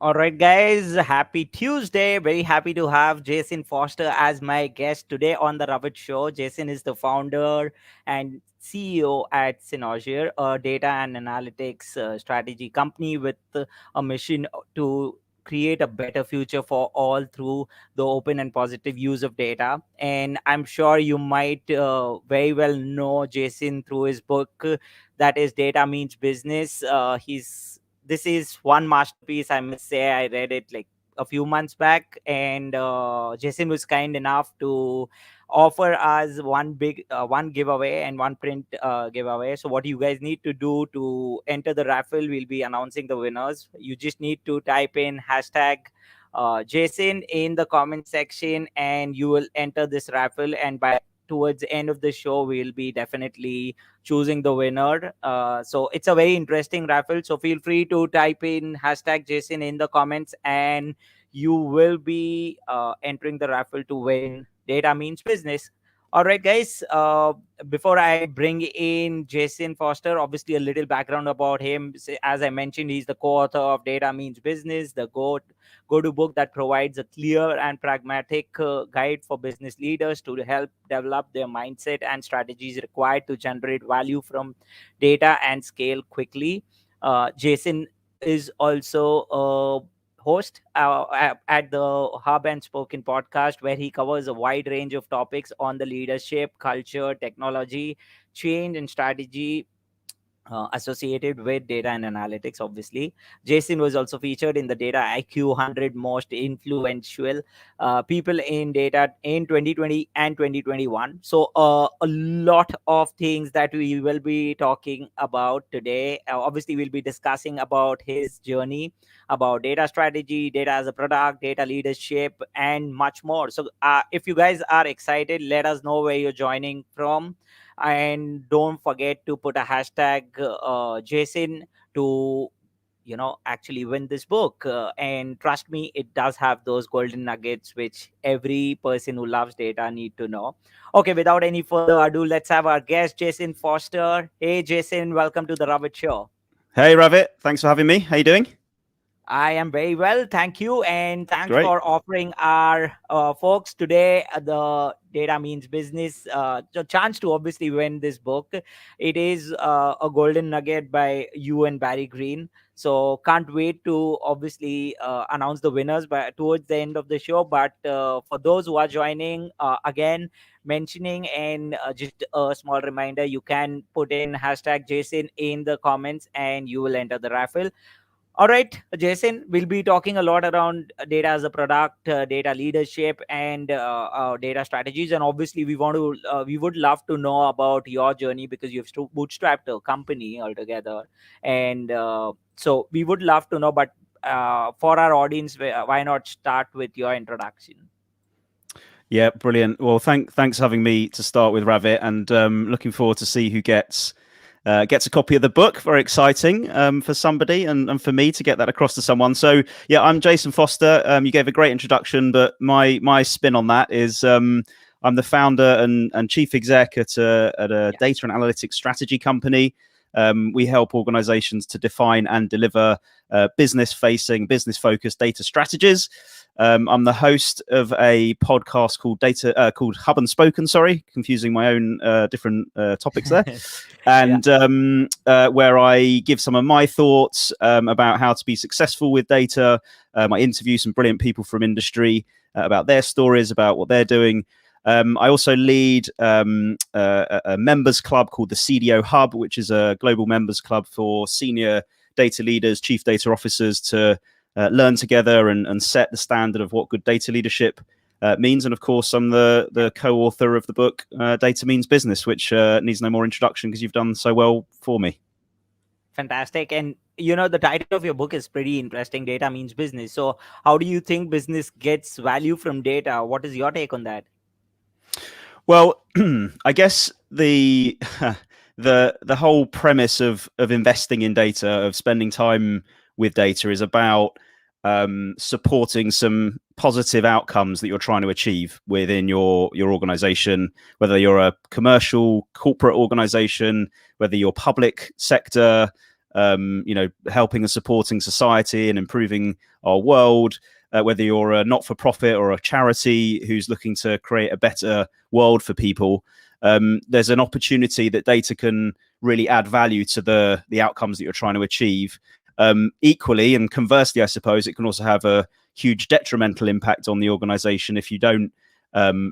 All right, guys. Happy Tuesday. Very happy to have Jason Foster as my guest today on the Ravit Show. Jason is the founder and CEO at Cynozure, a data and analytics strategy company with a mission to create a better future for all through the open and positive use of data. And I'm sure you might very well know Jason through his book that is Data Means Business. He's This is one masterpiece, I must say. I read it like a few months back, and Jason was kind enough to offer us one giveaway and one print giveaway. So what you guys need to do to enter the raffle, we'll be announcing the winners. You just need to type in hashtag Jason in the comment section, and you will enter this raffle. And by towards the end of the show, we'll be definitely choosing the winner. So it's a very interesting raffle. So feel free to type in hashtag Jason in the comments, and you will be entering the raffle to win Data Means Business. All right, guys. Before I bring in Jason Foster, obviously a little background about him. As I mentioned, he's the co-author of Data Means Business, the go-to book that provides a clear and pragmatic guide for business leaders to help develop their mindset and strategies required to generate value from data and scale quickly. Jason is also a host at the Hub and Spoken podcast, where he covers a wide range of topics on the leadership, culture, technology, change, and strategy associated with data and analytics. Obviously, Jason was also featured in the Data IQ 100 most influential people in data in 2020 and 2021. So a lot of things that we will be talking about today. Obviously, we'll be discussing about his journey, about data strategy, data as a product, data leadership, and much more. So if you guys are excited, let us know where you're joining from, and don't forget to put a hashtag Jason to actually win this book. And trust me, it does have those golden nuggets which every person who loves data need to know. Okay, without any further ado, let's have our guest Jason Foster. Hey Jason, welcome to the Ravit Show. Hey Ravit, thanks for having me. How you doing? I am very well, thank you, and thanks Great. for offering our folks today the Data Means Business the chance to obviously win this book. It is a golden nugget by you and Barry Green. So can't wait to obviously announce the winners by towards the end of the show. But for those who are joining, again mentioning, and just a small reminder, you can put in hashtag Jason in the comments, and you will enter the raffle. All right, Jason, we'll be talking a lot around data as a product, data leadership, and data strategies. And obviously, we would love to know about your journey because you've bootstrapped a company altogether. And so we would love to know, but for our audience, why not start with your introduction? Yeah, brilliant. Well, thanks for having me to start with, Ravit, and looking forward to see who gets a copy of the book. Very exciting for somebody and for me to get that across to someone. So yeah, I'm Jason Foster. You gave a great introduction, but my spin on that is I'm the founder and chief exec at a data and analytics strategy company. We help organizations to define and deliver business-focused data strategies. I'm the host of a podcast called Hub and Spoken. Sorry, confusing my own different topics there, and where I give some of my thoughts about how to be successful with data. I interview some brilliant people from industry about their stories, about what they're doing. I also lead a members club called the CDO Hub, which is a global members club for senior data leaders, chief data officers to learn together and set the standard of what good data leadership means. And of course, I'm the co-author of the book, Data Means Business, which needs no more introduction because you've done so well for me. Fantastic. And the title of your book is pretty interesting, Data Means Business. So how do you think business gets value from data? What is your take on that? Well, I guess the whole premise of investing in data, of spending time with data, is about supporting some positive outcomes that you're trying to achieve within your organization, whether you're a commercial corporate organization, whether you're public sector, helping and supporting society and improving our world. Whether you're a not-for-profit or a charity who's looking to create a better world for people, there's an opportunity that data can really add value to the outcomes that you're trying to achieve. Equally, and conversely, I suppose, it can also have a huge detrimental impact on the organization if you don't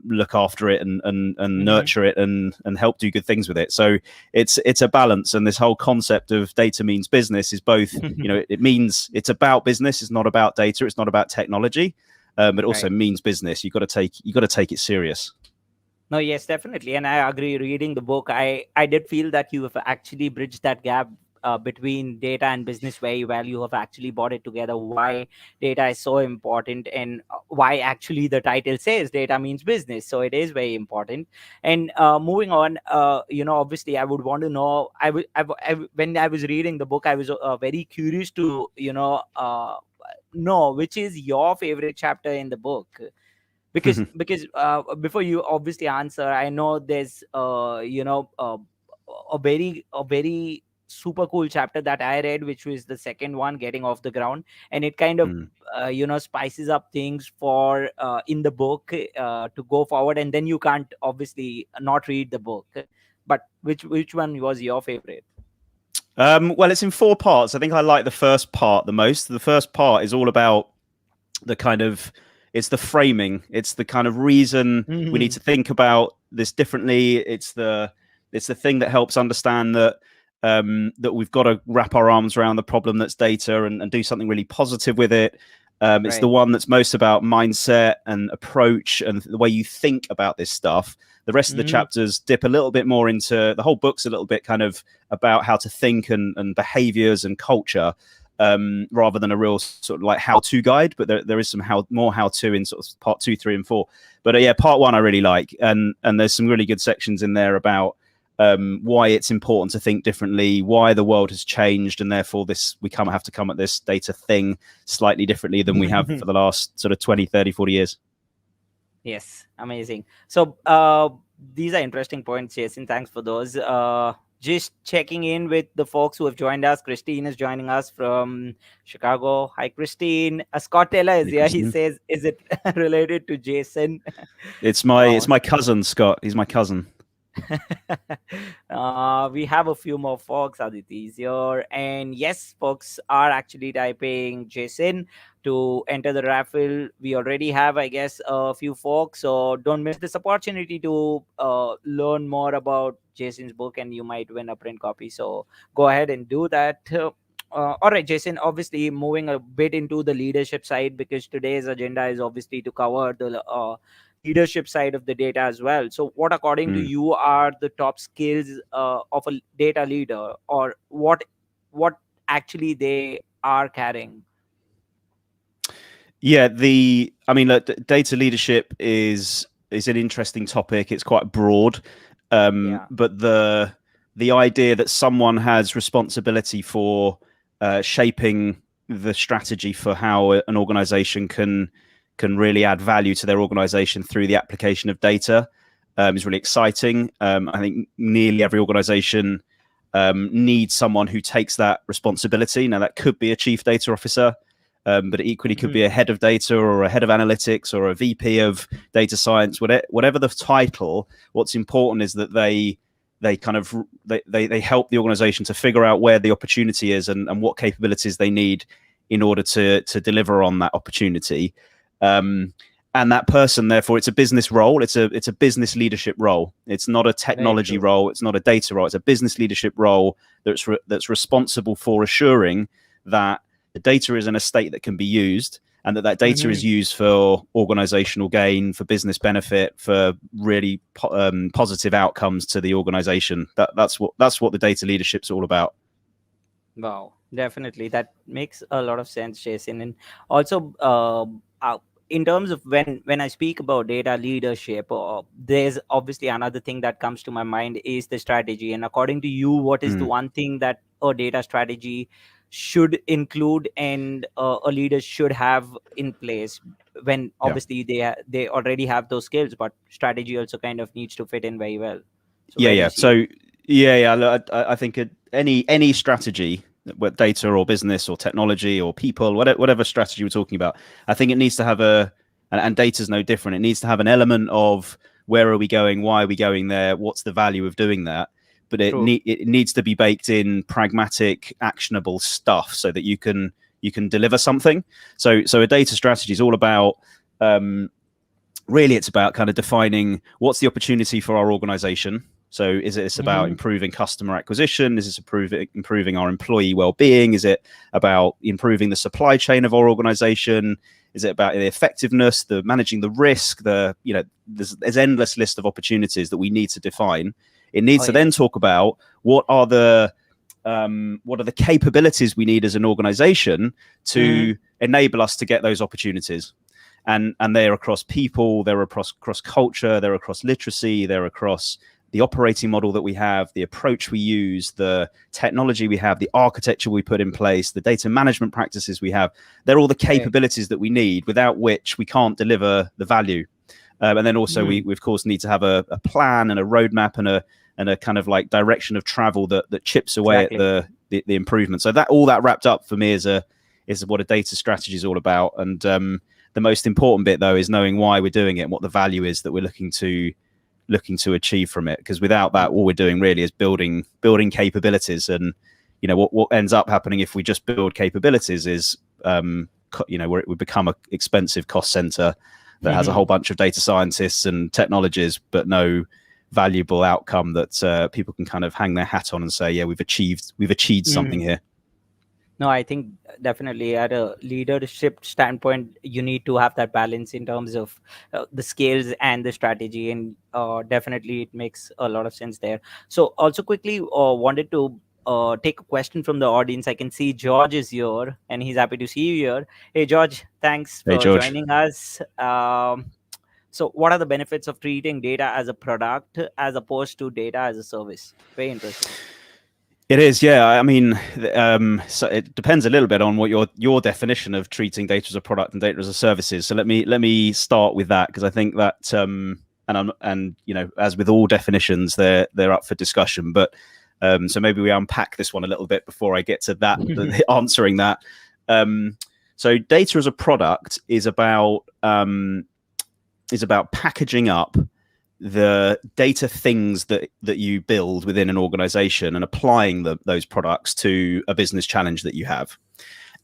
look after it and nurture it and help do good things with it. So it's a balance, and this whole concept of data means business is both. It means it's about business. It's not about data. It's not about technology, but it also means business. You got to take it serious. No, yes, definitely, and I agree. Reading the book, I did feel that you have actually bridged that gap between data and business very well. You have actually brought it together. Why data is so important, and why actually the title says data means business. So it is very important. And moving on, obviously, I would want to know. When I was reading the book, I was very curious to know which is your favorite chapter in the book, because before you obviously answer, I know there's a very super cool chapter that I read, which was the second one, getting off the ground, and it kind of spices up things for in the book to go forward, and then you can't obviously not read the book. But which one was your favorite? Well, it's in 4 parts. I think I like the first part the most. The first part is all about it's the framing. It's the kind of reason we need to think about this differently. It's the thing that helps understand that that we've got to wrap our arms around the problem that's data and do something really positive with it. It's the one that's most about mindset and approach and the way you think about this stuff. The rest of the chapters dip a little bit more into, the whole book's a little bit kind of about how to think and behaviors and culture, rather than a real sort of like how-to guide. But there is some more how-to in sort of part 2, 3, and 4. But yeah, part 1 I really like, and there's some really good sections in there about why it's important to think differently, why the world has changed, and therefore we have to come at this data thing slightly differently than we have for the last sort of 20, 30, 40 years. Yes, amazing. So these are interesting points, Jason. Thanks for those. Just checking in with the folks who have joined us. Christine is joining us from Chicago. Hi, Christine. Scott Taylor is here. He says, "Is it related to Jason?" It's my cousin, Scott. He's my cousin. We have a few more folks. Aditi is here, and yes, folks are actually typing Jason to enter the raffle. We already have, I guess, a few folks, so don't miss this opportunity to learn more about Jason's book, and you might win a print copy. So go ahead and do that. All right, Jason, obviously moving a bit into the leadership side, because today's agenda is obviously to cover the leadership side of the data as well. So what, according to you, are the top skills of a data leader, or what actually they are carrying? Yeah, data leadership is an interesting topic. It's quite broad, but the idea that someone has responsibility for shaping the strategy for how an organization can really add value to their organization through the application of data is really exciting. I think nearly every organization needs someone who takes that responsibility. Now, that could be a chief data officer, but it equally could be a head of data or a head of analytics or a VP of data science. Whatever the title, what's important is that they help the organization to figure out where the opportunity is and what capabilities they need in order to deliver on that opportunity. And that person, therefore, it's a business role. It's a business leadership role. It's not a technology role. It's not a data role. It's a business leadership role that's responsible for assuring that the data is in a state that can be used, and that data is used for organizational gain, for business benefit, for really positive outcomes to the organization. That's what the data leadership's all about. Wow, definitely, that makes a lot of sense, Jason. And also, in terms of when I speak about data leadership, there's obviously another thing that comes to my mind is the strategy. And according to you, what is the one thing that a data strategy should include and a leader should have in place, when obviously they already have those skills, but strategy also kind of needs to fit in very well? So I think any strategy what data or business or technology or people, whatever strategy we're talking about, I think it needs to have and data's no different. It needs to have an element of where are we going, why are we going there, what's the value of doing that. But it needs to be baked in pragmatic, actionable stuff so that you can deliver something. So a data strategy is all about really it's about kind of defining what's the opportunity for our organization. So it's about improving customer acquisition? Is it improving our employee well-being? Is it about improving the supply chain of our organization? Is it about the effectiveness, the managing the risk? There's endless list of opportunities that we need to define. It needs to then talk about what are the capabilities we need as an organization to enable us to get those opportunities. And they're across people, they're across culture, they're across literacy, they're across the operating model that we have, the approach we use, the technology we have, the architecture we put in place, the data management practices we have. They're all the capabilities that we need, without which we can't deliver the value. And then also we of course need to have a plan and a roadmap and a kind of like direction of travel that chips away at the improvement. So that all that wrapped up for me is what a data strategy is all about. And the most important bit though is knowing why we're doing it and what the value is that we're looking to achieve from it. Because without that, all we're doing really is building capabilities. And what ends up happening if we just build capabilities is we become a expensive cost center that has a whole bunch of data scientists and technologists, but no valuable outcome that people can kind of hang their hat on and say, yeah, we've achieved something here. No, I think definitely at a leadership standpoint, you need to have that balance in terms of the skills and the strategy, and definitely it makes a lot of sense there. So also quickly wanted to take a question from the audience. I can see George is here and he's happy to see you here. Hey, George, thanks for joining us. So what are the benefits of treating data as a product as opposed to data as a service? Very interesting. It is, yeah. I mean, so it depends a little bit on what your definition of treating data as a product and data as a service is. So let me start with that, because I think that and as with all definitions, they're up for discussion. But so maybe we unpack this one a little bit before I get to that answering that. So data as a product is about packaging up the data things that you build within an organization and applying those products to a business challenge that you have.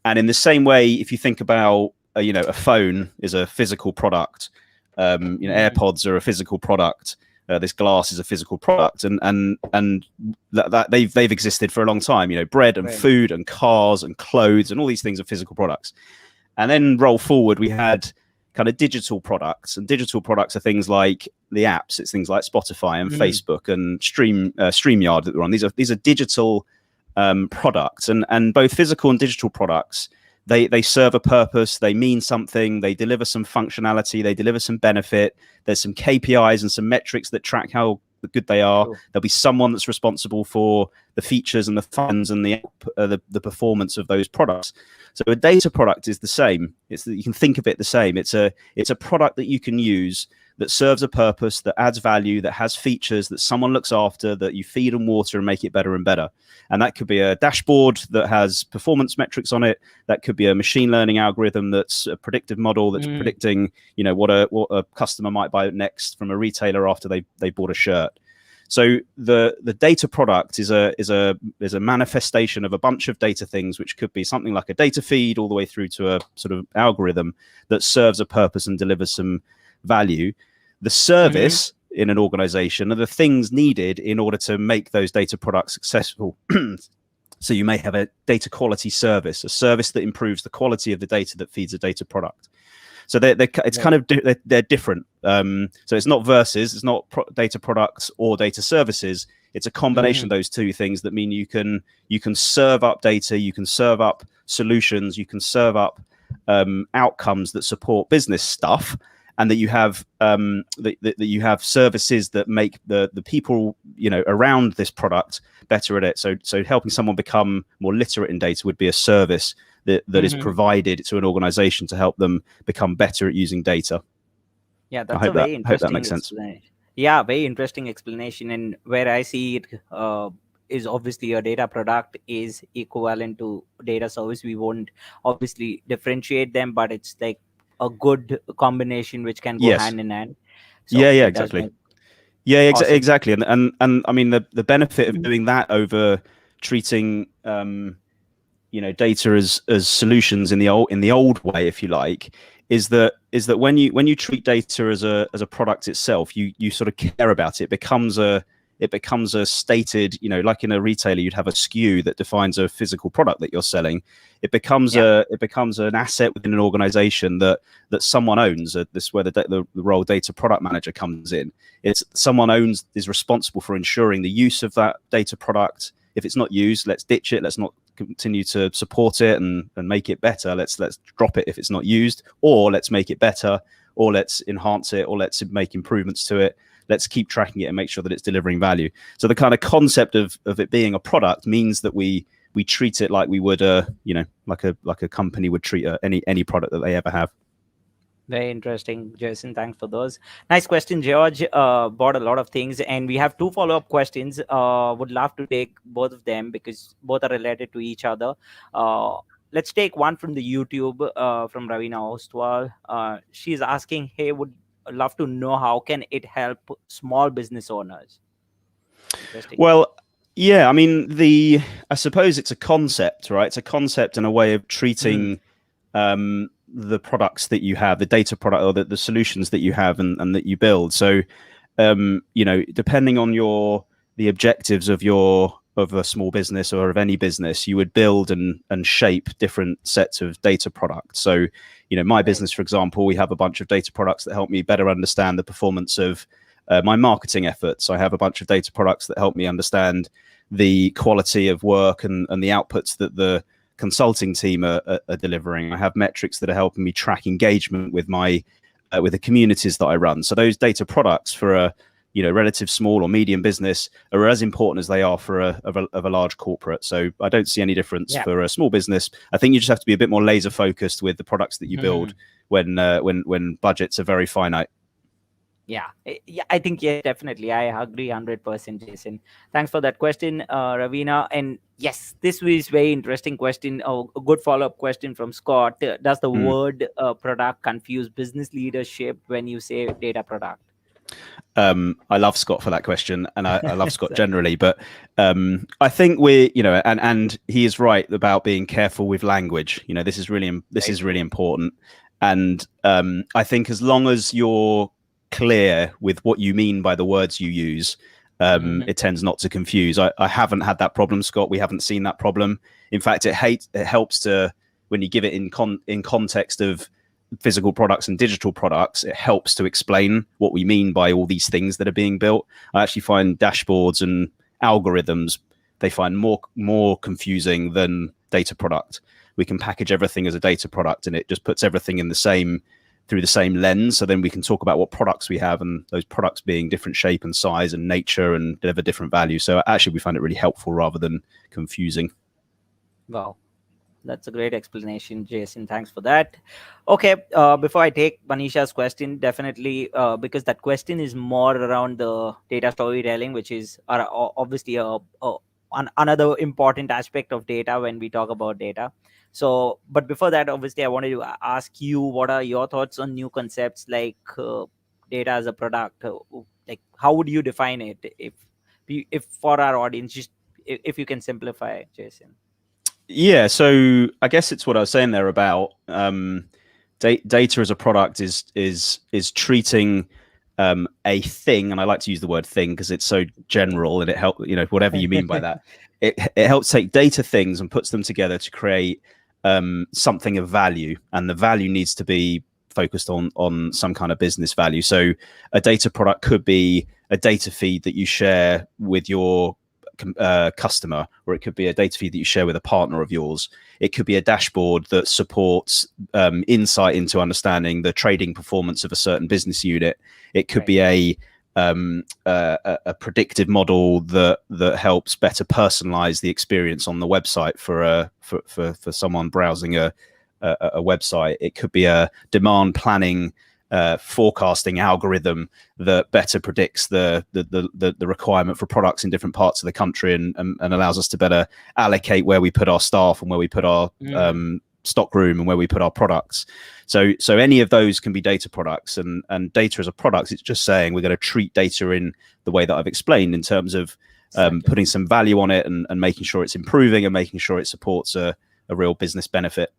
And in the same way, if you think about a phone is a physical product, AirPods are a physical product, this glass is a physical product, and that they've existed for a long time. Bread and food and cars and clothes and all these things are physical products. And then roll forward, we had kind of digital products, and digital products are things like the apps. It's things like Spotify and Facebook and StreamYard that we're on. These are digital products, and both physical and digital products, they serve a purpose, they mean something, they deliver some functionality, they deliver some benefit. There's some KPIs and some metrics that track how good they are. Sure. There'll be someone that's responsible for the features and the funds and the performance of those products. So a data product is the same. You can think of it the same. It's a product that you can use that serves a purpose, that adds value, that has features that someone looks after, that you feed and water and make it better and better. And that could be a dashboard that has performance metrics on it. That could be a machine learning algorithm that's a predictive model that's predicting, what a customer might buy next from a retailer after they bought a shirt. So the data product is a manifestation of a bunch of data things, which could be something like a data feed all the way through to a sort of algorithm that serves a purpose and delivers some value. The service in an organization are the things needed in order to make those data products successful. So you may have a data quality service, a service that improves the quality of the data that feeds a data product. So they're different. So it's not versus, it's not data products or data services. It's a combination of those two things that mean you can serve up data, you can serve up solutions, you can serve up outcomes that support business stuff, and that you have that you have services that make the people around this product better at it. So helping someone become more literate in data would be a service that is provided to an organization to help them become better at using data. Yeah, that's a very interesting. Hope that makes sense. Yeah, very interesting explanation. And where I see it is obviously a data product is equivalent to data service. We won't obviously differentiate them, but it's like a good combination which can go Yes. hand in hand. So Yeah, it does exactly. make Yeah, awesome. exactly. And I mean the benefit of doing that over treating data as solutions in the old way, if you like, is that when you treat data as a product itself, you sort of care about it. It becomes a stated, like in a retailer, you'd have a SKU that defines a physical product that you're selling. Yeah. It becomes an asset within an organization that someone owns. This where the role data product manager comes in. It's someone is responsible for ensuring the use of that data product. If it's not used, let's ditch it. Let's not continue to support it and make it better. Let's drop it if it's not used, or let's make it better, or let's enhance it, or let's make improvements to it. Let's keep tracking it and make sure that it's delivering value. So the kind of concept of it being a product means that we treat it like we would like a company would treat any product that they ever have. Very interesting, Jason. Thanks for those. Nice question, George. Bought a lot of things, and we have two follow-up questions. Would love to take both of them because both are related to each other. Uh, let's take one from the YouTube from Ravina Ostwal. She's asking, "Hey, would love to know how can it help small business owners?" Interesting. Well, yeah, I mean I suppose it's a concept, right? It's a concept and a way of treating the products that you have, the data product or the solutions that you have and that you build. So, depending on the objectives of a small business or of any business, you would build and shape different sets of data products. So, my business, for example, we have a bunch of data products that help me better understand the performance of my marketing efforts. I have a bunch of data products that help me understand the quality of work and the outputs that the consulting team are delivering. I have metrics that are helping me track engagement with with the communities that I run. So those data products for a relative small or medium business are as important as they are for a large corporate. So I don't see any difference for a small business. I think you just have to be a bit more laser focused with the products that you build when budgets are very finite. Yeah, I think yes, definitely. I agree 100%, Jason. Thanks for that question, Ravina. And yes, this was very interesting question. Oh, a good follow-up question from Scott. Does the word product confuse business leadership when you say data product? I love Scott for that question, and I love Scott generally. But I think and he is right about being careful with language. This is really important. And I think as long as you're clear with what you mean by the words you use, it tends not to confuse. I haven't had that problem, Scott. We haven't seen that problem. In fact, it helps to, when you give it in context of physical products and digital products, it helps to explain what we mean by all these things that are being built. I actually find dashboards and algorithms, they find more confusing than data product. We can package everything as a data product, and it just puts everything in through the same lens. So then we can talk about what products we have, and those products being different shape and size and nature and deliver different value. So actually we find it really helpful rather than confusing. Wow. That's a great explanation, Jason. Thanks for that. Okay, before I take Manisha's question, definitely because that question is more around the data storytelling, which is obviously another important aspect of data when we talk about data. So, but before that, obviously, I wanted to ask you, what are your thoughts on new concepts like data as a product? Like, how would you define it if for our audience, just if you can simplify, Jason? Yeah, so I guess it's what I was saying there about data as a product is treating a thing, and I like to use the word thing because it's so general, and it helps, whatever you mean by that. It helps take data things and puts them together to create something of value, and the value needs to be focused on some kind of business value. So a data product could be a data feed that you share with your customer, or it could be a data feed that you share with a partner of yours. It could be a dashboard that supports insight into understanding the trading performance of a certain business unit. It could be a predictive model that helps better personalize the experience on the website for someone browsing a website. It could be a demand planning forecasting algorithm that better predicts the requirement for products in different parts of the country and allows us to better allocate where we put our staff and where we put our stock room and where we put our products. So any of those can be data products, and data as a product, it's just saying we're going to treat data in the way that I've explained in terms of putting some value on it and making sure it's improving and making sure it supports a real business benefit.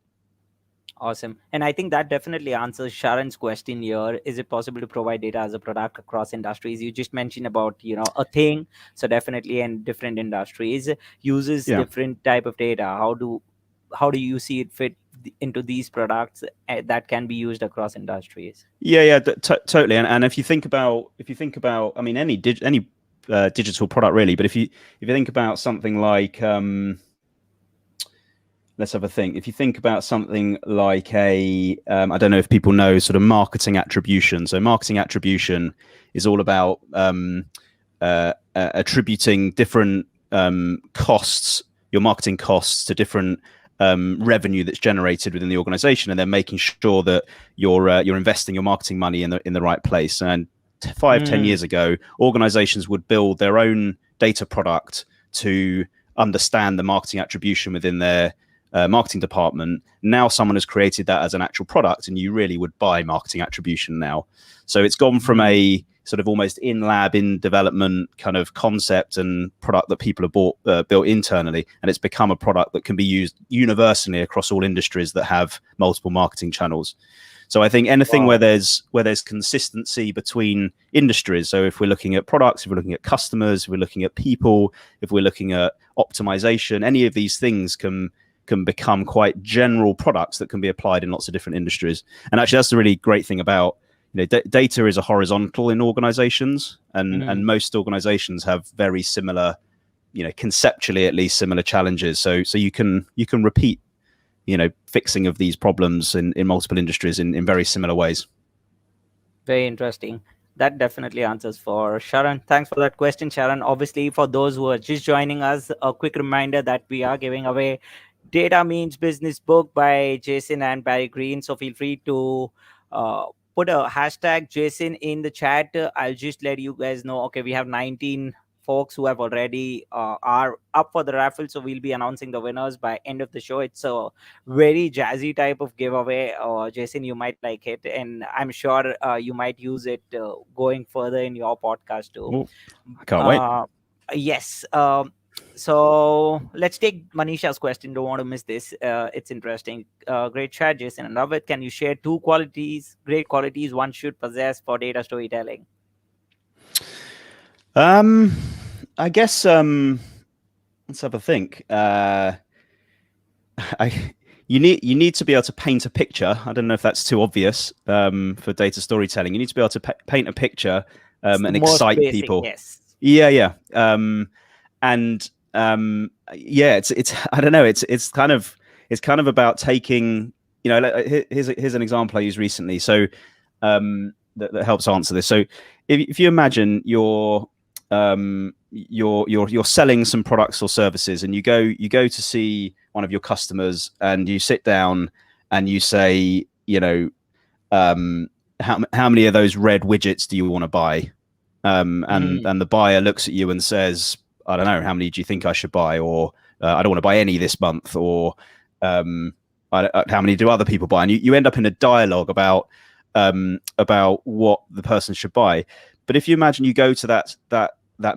Awesome. And I think that definitely answers Sharon's question here. Is it possible to provide data as a product across industries? You just mentioned about, a thing. So definitely in different industries uses different type of data. How do you see it fit into these products that can be used across industries? Totally. And if you think about, I mean, any digital product really, but if you think about something like, let's have a think. If you think about something like I don't know if people know sort of marketing attribution. So marketing attribution is all about attributing different costs, your marketing costs, to different revenue that's generated within the organization, and then making sure that you're investing your marketing money in the right place. And 5-10 years ago, organizations would build their own data product to understand the marketing attribution within their marketing department. Now someone has created that as an actual product, and you really would buy marketing attribution now. So it's gone from a sort of almost in development kind of concept and product that people have built internally, and it's become a product that can be used universally across all industries that have multiple marketing channels. So I think anything where there's consistency between industries. So if we're looking at products, if we're looking at customers, if we're looking at people, if we're looking at optimization, any of these things can become quite general products that can be applied in lots of different industries. And actually, that's the really great thing about, data is a horizontal in organizations, and most organizations have very similar, conceptually at least, similar challenges. So you can repeat, fixing of these problems in multiple industries in very similar ways. Very interesting. That definitely answers for Sharon. Thanks for that question, Sharon. Obviously, for those who are just joining us, a quick reminder that we are giving away Data Means Business book by Jason and Barry Green. So feel free to put a hashtag Jason in the chat. I'll just let you guys know. Okay, we have 19 folks who have already are up for the raffle. So we'll be announcing the winners by end of the show. It's a very jazzy type of giveaway. Jason, you might like it, and I'm sure you might use it going further in your podcast too. Ooh, I can't wait. Yes. So let's take Manisha's question. Don't want to miss this. It's interesting. Great chat, Jason and Ravit. Can you share two great qualities one should possess for data storytelling? I guess let's have a think. You need to be able to paint a picture. I don't know if that's too obvious for data storytelling. You need to be able to paint a picture and excite people. Yes. Yeah. And it's I don't know. It's kind of about taking, here's an example I used recently. So that helps answer this. So if you imagine you're selling some products or services, and you go to see one of your customers, and you sit down and you say, how many of those red widgets do you want to buy? And the buyer looks at you and says, I don't know, how many do you think I should buy? Or I don't want to buy any this month. Or how many do other people buy? And you end up in a dialogue about what the person should buy. But if you imagine you go to that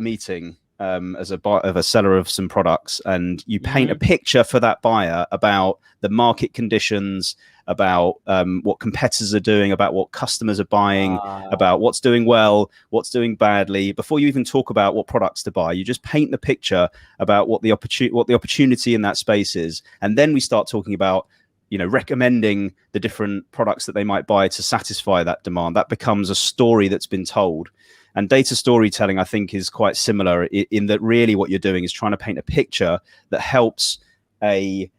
meeting as a seller of some products, and you paint a picture for that buyer about the market conditions, about what competitors are doing, about what customers are buying, about what's doing well, what's doing badly, before you even talk about what products to buy, you just paint the picture about what the opportunity in that space is, and then we start talking about recommending the different products that they might buy to satisfy that demand. That becomes a story that's been told. And data storytelling, I think, is quite similar in that really what you're doing is trying to paint a picture that helps a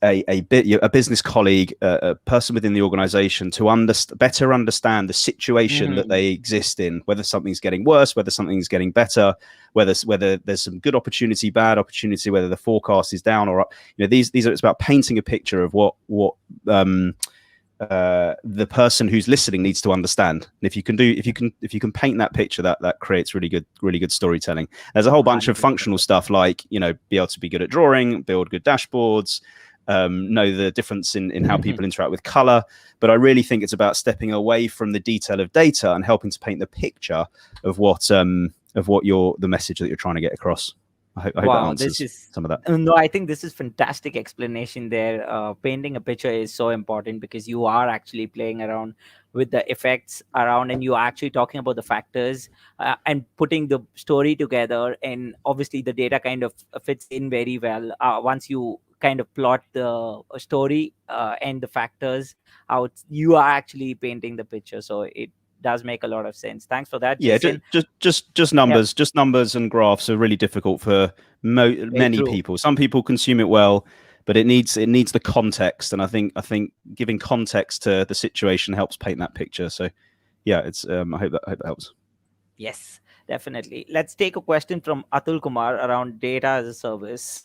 business colleague, a person within the organization, to better understand the situation that they exist in, whether something's getting worse, whether something's getting better, whether there's some good opportunity, bad opportunity, whether the forecast is down or up. It's about painting a picture of what the person who's listening needs to understand. And if you can paint that picture, that creates really good storytelling. There's a whole bunch of 100%. functional stuff, like, you know, be able to be good at drawing, build good dashboards, know the difference in how people interact with color. But I really think it's about stepping away from the detail of data and helping to paint the picture of what the message that you're trying to get across. I hope that answers some of that. No, I think this is fantastic explanation there. Painting a picture is so important because you are actually playing around with the effects around, and you are actually talking about the factors and putting the story together. And obviously, the data kind of fits in very well once you kind of plot the story and the factors out. You are actually painting the picture, so it does make a lot of sense. Thanks for that, Jason. Just numbers. Just numbers and graphs are really difficult for many people. Some people consume it well, but it needs the context, and I think giving context to the situation helps paint that picture. So yeah, it's I hope that helps. Yes, definitely. Let's take a question from Atul Kumar around data as a service.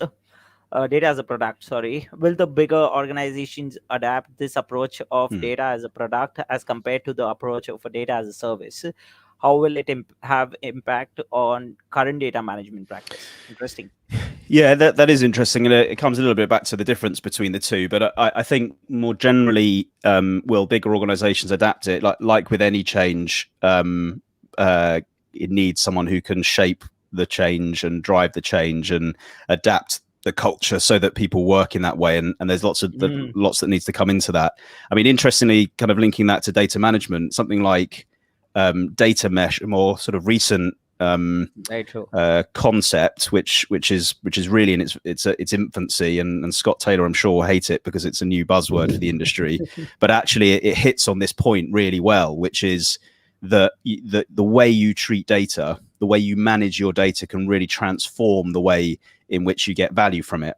Data as a product, sorry. Will the bigger organizations adapt this approach of data as a product as compared to the approach of a data as a service? How will it have impact on current data management practice? Interesting. Yeah, that is interesting, and it comes a little bit back to the difference between the two. But I think more generally, will bigger organizations adapt it? Like with any change, it needs someone who can shape the change and drive the change and adapt the culture so that people work in that way, and there's lots that needs to come into that. I mean, interestingly, kind of linking that to data management, something like data mesh, a more sort of recent concept, which is really in its infancy, and Scott Taylor, I'm sure, will hate it because it's a new buzzword for the industry, but actually it hits on this point really well, which is that the way you treat data, the way you manage your data, can really transform the way in which you get value from it.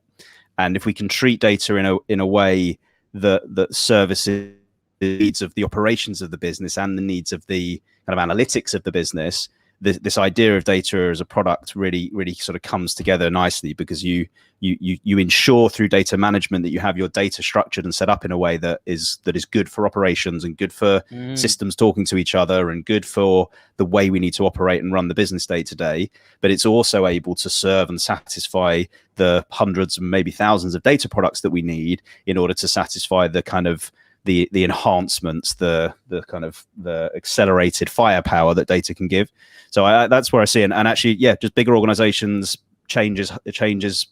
And if we can treat data in a way that services the needs of the operations of the business and the needs of the kind of analytics of the business, this idea of data as a product really sort of comes together nicely, because you ensure through data management that you have your data structured and set up in a way that is good for operations and good for systems talking to each other and good for the way we need to operate and run the business day to day. But it's also able to serve and satisfy the hundreds and maybe thousands of data products that we need in order to satisfy the kind of the enhancements, the kind of the accelerated firepower that data can give. So that's where I see it. And actually, yeah, just bigger organizations changes, 10x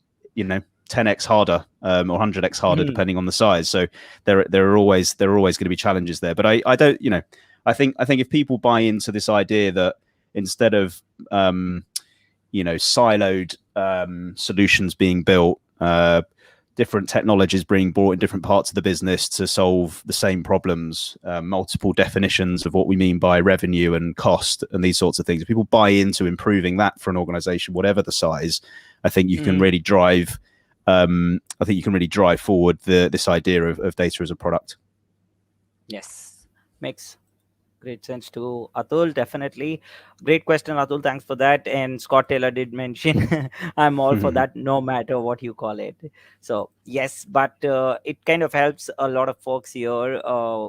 harder or 100x harder depending on the size. So there are always going to be challenges there. But I don't, I think if people buy into this idea that instead of siloed solutions being built, different technologies being brought in different parts of the business to solve the same problems, multiple definitions of what we mean by revenue and cost and these sorts of things. If people buy into improving that for an organization, whatever the size, I think you can really drive. Forward this idea of data as a product. Yes, makes great sense to Atul. Definitely great question, Atul. Thanks for that. And Scott Taylor did mention I'm all for that, no matter what you call it. So yes, but it kind of helps a lot of folks here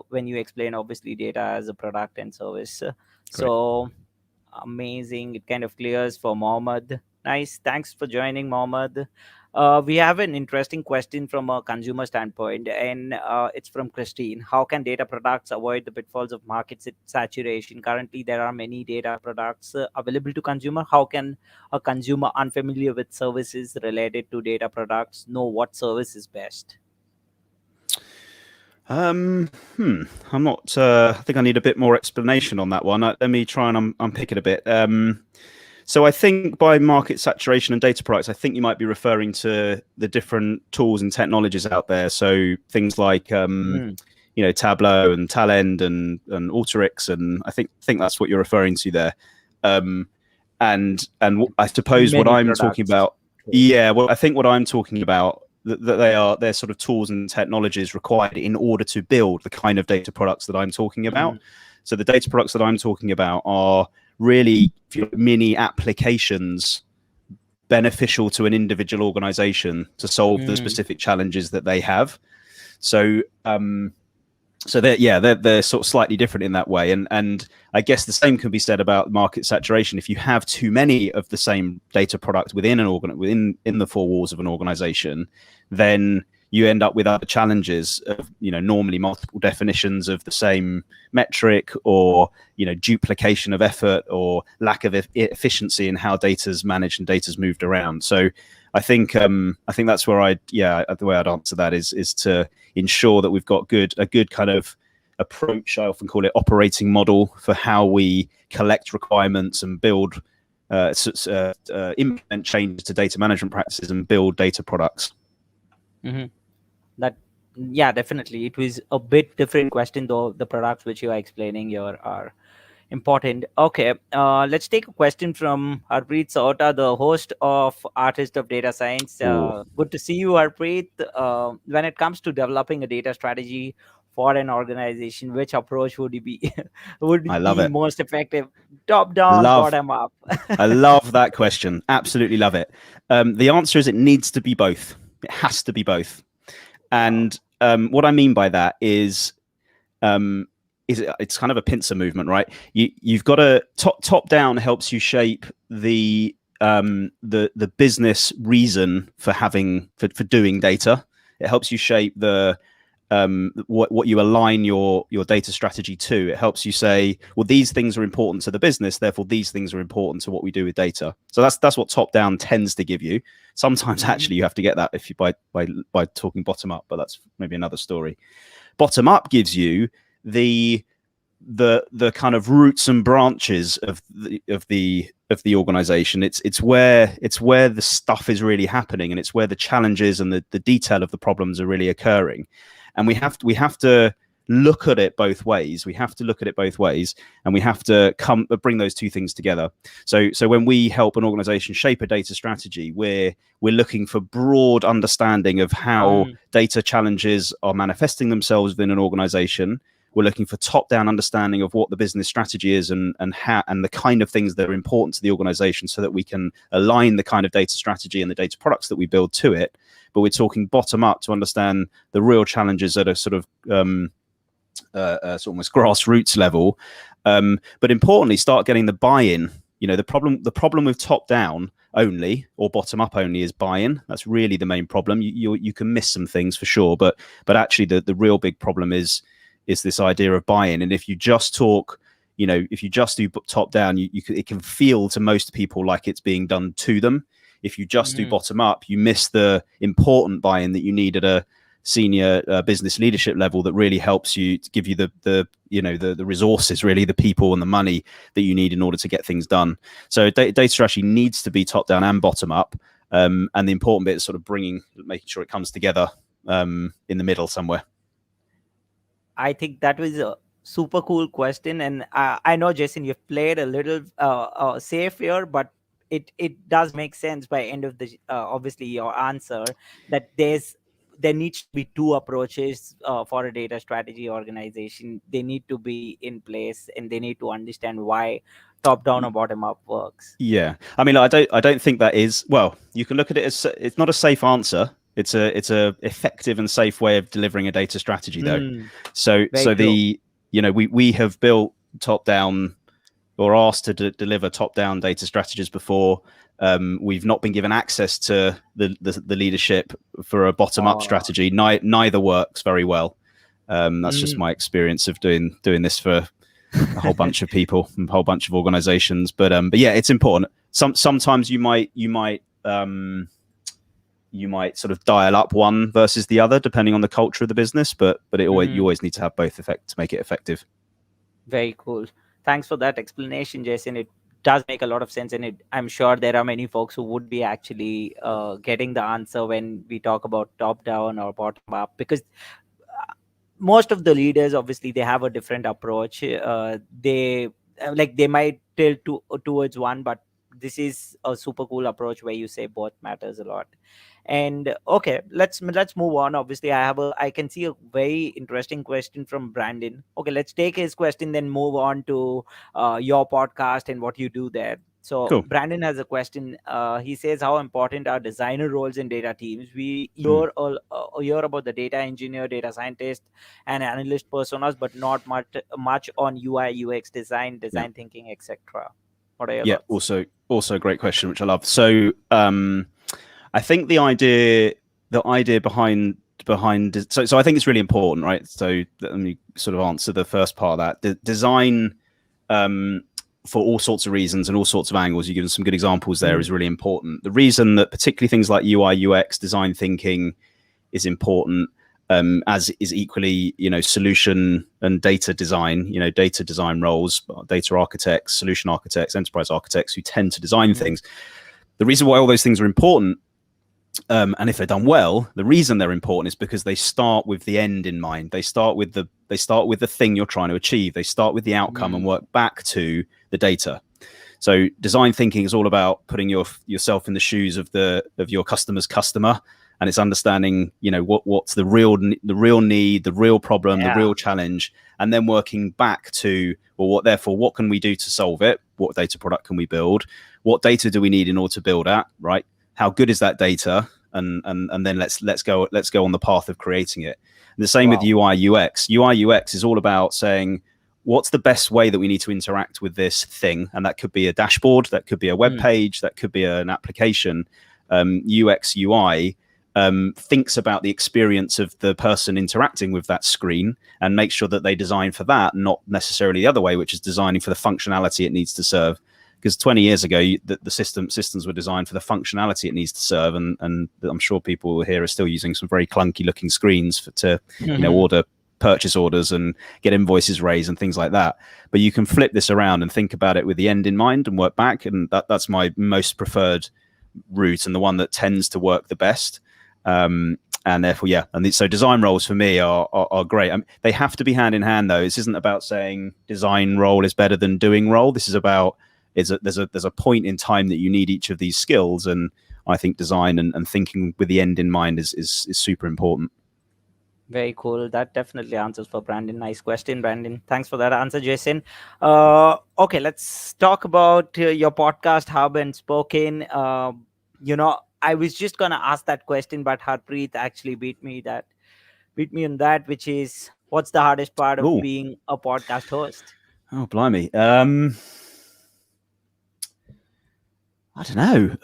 when you explain obviously data as a product and service. So amazing. It kind of clears for Mohammed. Nice. Thanks for joining, Mohammed. We have an interesting question from a consumer standpoint, and it's from Christine. How can data products avoid the pitfalls of market saturation? Currently, there are many data products available to consumer. How can a consumer unfamiliar with services related to data products know what service is best? I'm not. I think I need a bit more explanation on that one. Let me try and unpick it a bit. So I think by market saturation and data products, I think you might be referring to the different tools and technologies out there. So things like Tableau and Talend and Alteryx, and I think that's what you're referring to there. And I suppose what I'm talking about, I think what I'm talking about, that they're sort of tools and technologies required in order to build the kind of data products that I'm talking about. So the data products that I'm talking about are really mini applications beneficial to an individual organization to solve the specific challenges that they have. So So they're sort of slightly different in that way, and I guess the same can be said about market saturation. If you have too many of the same data product within within the four walls of an organization, then you end up with other challenges of, normally multiple definitions of the same metric, or duplication of effort, or lack of efficiency in how data's managed and data's moved around. So I think that's where the way I'd answer that is to ensure that we've got a good kind of approach. I often call it operating model for how we collect requirements and build implement changes to data management practices and build data products. Mm-hmm. Yeah, definitely. It was a bit different question, though the products which you are explaining here are important. Okay, let's take a question from Harpreet Sahota, the host of Artist of Data Science. Good to see you, Harpreet. When it comes to developing a data strategy for an organization, which approach would you be I would love be it. most effective? Top down, bottom up? I love that question. Absolutely love it. The answer is it needs to be both. It has to be both. And what I mean by that is it's kind of a pincer movement, right? You've got a top down helps you shape the business reason for doing data. It helps you shape the what you align your data strategy to. It helps you say, well, these things are important to the business, therefore these things are important to what we do with data. So that's what top down tends to give you. Sometimes actually you have to get that if you by talking bottom up, but that's maybe another story. Bottom up gives you the kind of roots and branches of the organization. It's where the stuff is really happening, and it's where the challenges and the detail of the problems are really occurring. And we have to look at it both ways. We have to look at it both ways, and we have to bring those two things together. So when we help an organization shape a data strategy, we're looking for broad understanding of how data challenges are manifesting themselves within an organization. We're looking for top-down understanding of what the business strategy is and the kind of things that are important to the organization, so that we can align the kind of data strategy and the data products that we build to it. But we're talking bottom-up to understand the real challenges at a sort of almost grassroots level. But importantly, start getting the buy-in. The problem with top-down only or bottom-up only is buy-in. That's really the main problem. You can miss some things for sure, but actually the real big problem is this idea of buy-in. And if you just talk, if you just do top down, it can feel to most people like it's being done to them. If you just do bottom up, you miss the important buy-in that you need at a senior business leadership level, that really helps you to give you the resources, really the people and the money that you need in order to get things done. So data strategy needs to be top down and bottom up. And the important bit is sort of making sure it comes together in the middle somewhere. I think that was a super cool question, and I know, Jason, you've played a little safe here, but it does make sense by end of the obviously your answer, that there needs to be two approaches for a data strategy organization. They need to be in place, and they need to understand why top down or bottom up works. Yeah, I mean, I don't think that is, well, you can look at it as, it's not a safe answer. It's a effective and safe way of delivering a data strategy, though. So we have built top down, or asked to deliver top down data strategies before. We've not been given access to the leadership for a bottom up strategy. Neither works very well. That's just my experience of doing this for a whole bunch of people, a whole bunch of organizations. But yeah, it's important. Sometimes you might sort of dial up one versus the other depending on the culture of the business, but you always need to have both to make it effective. Very cool. Thanks for that explanation, Jason. It does make a lot of sense, and I'm sure there are many folks who would be actually getting the answer when we talk about top down or bottom up, because most of the leaders, obviously, they have a different approach. They might tilt towards one, but this is a super cool approach where you say both matters a lot. And okay, let's move on. Obviously, I can see a very interesting question from Brandon. Okay, let's take his question, then move on to your podcast and what you do there. So Cool. Brandon has a question. He says, "How important are designer roles in data teams? We Mm. hear about the data engineer, data scientist, and analyst personas, but not much on UI, UX design, Yeah. design thinking, etc." What are your Yeah. thoughts? Also a great question, which I love. So I think the idea behind so I think it's really important, right? So let me sort of answer the first part of that. The design, for all sorts of reasons and all sorts of angles, you give some good examples there, is really important. The reason that particularly things like UI, UX, design thinking is important, as is equally, solution and data design, data design roles, data architects, solution architects, enterprise architects who tend to design Mm-hmm. things. The reason why all those things are important, and if they're done well, the reason they're important is because they start with the end in mind. They start with the thing you're trying to achieve. They start with the outcome and work back to the data. So design thinking is all about putting yourself in the shoes of your customer's customer, and it's understanding, what's the real need, the real problem, the real challenge, and then working back to, well, what can we do to solve it? What data product can we build? What data do we need in order to build at? Right? How good is that data? And then let's go on the path of creating it. And the same with UI UX. UI UX is all about saying, what's the best way that we need to interact with this thing? And that could be a dashboard, that could be a web page, that could be an application. UX UI thinks about the experience of the person interacting with that screen and make sure that they design for that, not necessarily the other way, which is designing for the functionality it needs to serve. Because 20 years ago, the systems were designed for the functionality it needs to serve, and I'm sure people here are still using some very clunky looking screens to order purchase orders and get invoices raised and things like that. But you can flip this around and think about it with the end in mind and work back, and that's my most preferred route and the one that tends to work the best. And therefore, so design roles for me are great. They have to be hand in hand, though. This isn't about saying design role is better than doing role. This is about there's a point in time that you need each of these skills, and I think design and thinking with the end in mind is super important. Very cool. That definitely answers for Brandon. Nice question, Brandon. Thanks for that answer, Jason. Okay, let's talk about your podcast, Hub and Spoken. I was just gonna ask that question, but Harpreet actually beat me on that, which is, what's the hardest part of Ooh. being a podcast host? Oh, blimey. I don't know.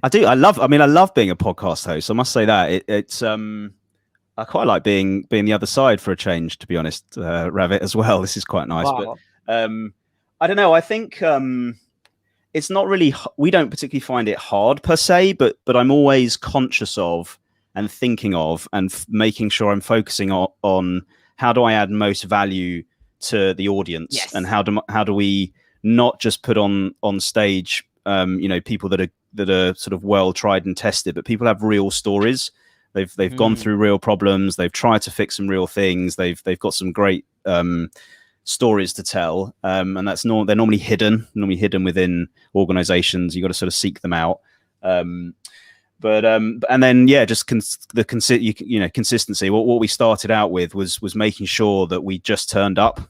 I do. I love being a podcast host. I must say that it's. I quite like being the other side for a change, to be honest, Ravit, as well. This is quite nice. Wow. But I don't know. I think it's not really. We don't particularly find it hard per se, but I'm always conscious of and thinking of and making sure I'm focusing on how do I add most value to the audience, Yes. and how do we not just put on stage people that are sort of well tried and tested, but people have real stories. They've gone through real problems. They've tried to fix some real things. They've got some great stories to tell, and they're normally hidden within organizations. You got to sort of seek them out. And then just consistency. What we started out with was making sure that we just turn up,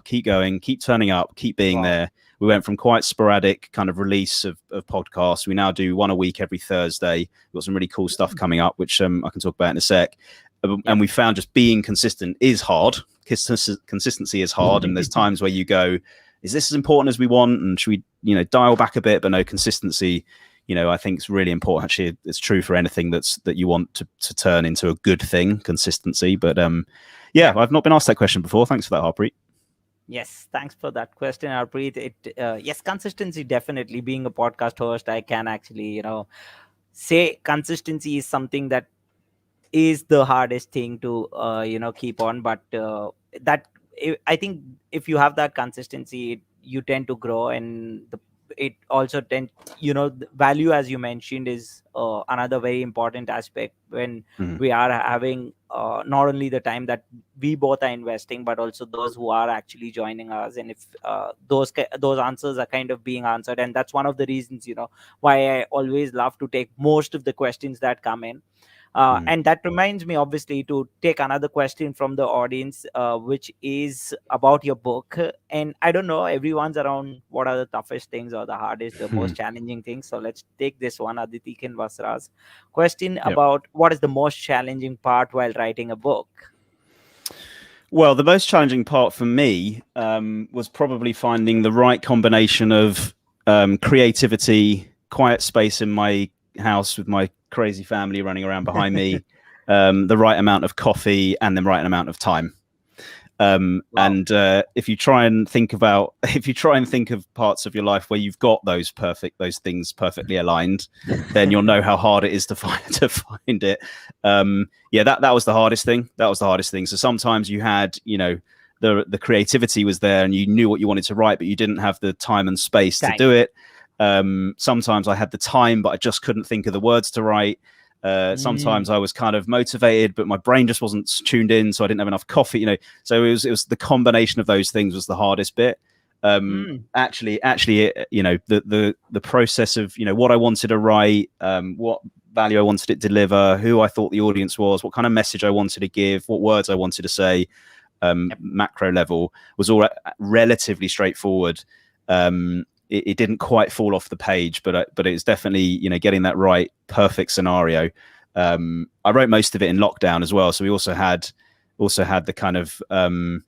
keep going, keep turning up, keep being there. We went from quite sporadic kind of release of podcasts. We now do one a week every Thursday. We've got some really cool stuff coming up, which I can talk about in a sec. And we found just being consistent is hard. Consistency is hard. And there's times where you go, is this as important as we want? And should we, dial back a bit? But no, consistency, I think it's really important. Actually, it's true for anything that you want to turn into a good thing, consistency. But I've not been asked that question before. Thanks for that, Harpreet. Yes, thanks for that question, Harpreet. Yes, consistency, definitely. Being a podcast host, I can actually, say consistency is something that is the hardest thing to, keep on. But I think if you have that consistency, you tend to grow, and it also the value, as you mentioned, is another very important aspect when we are having not only the time that we both are investing, but also those who are actually joining us, and if those answers are kind of being answered. And that's one of the reasons why I always love to take most of the questions that come in. And that reminds me, obviously, to take another question from the audience, which is about your book. And I don't know, everyone's around what are the toughest things or the hardest, the most challenging things. So let's take this one, Aditi Kinvasra's question Yep. about what is the most challenging part while writing a book? Well, the most challenging part for me was probably finding the right combination of creativity, quiet space in my house with my crazy family running around behind me, the right amount of coffee, and the right amount of time. Wow. And if you try and think of parts of your life where you've got those things perfectly aligned, then you'll know how hard it is to find it. That was the hardest thing. So sometimes you had, the creativity was there and you knew what you wanted to write, but you didn't have the time and space to do it. Sometimes I had the time, but I just couldn't think of the words to write. Sometimes I was kind of motivated, but my brain just wasn't tuned in, so I didn't have enough coffee. So it was the combination of those things was the hardest bit. Actually, the process of what I wanted to write, what value I wanted it to deliver, who I thought the audience was, what kind of message I wanted to give, what words I wanted to say, macro level was all relatively straightforward. It didn't quite fall off the page, but it's definitely getting that right, perfect scenario. I wrote most of it in lockdown as well, so we also had the kind of the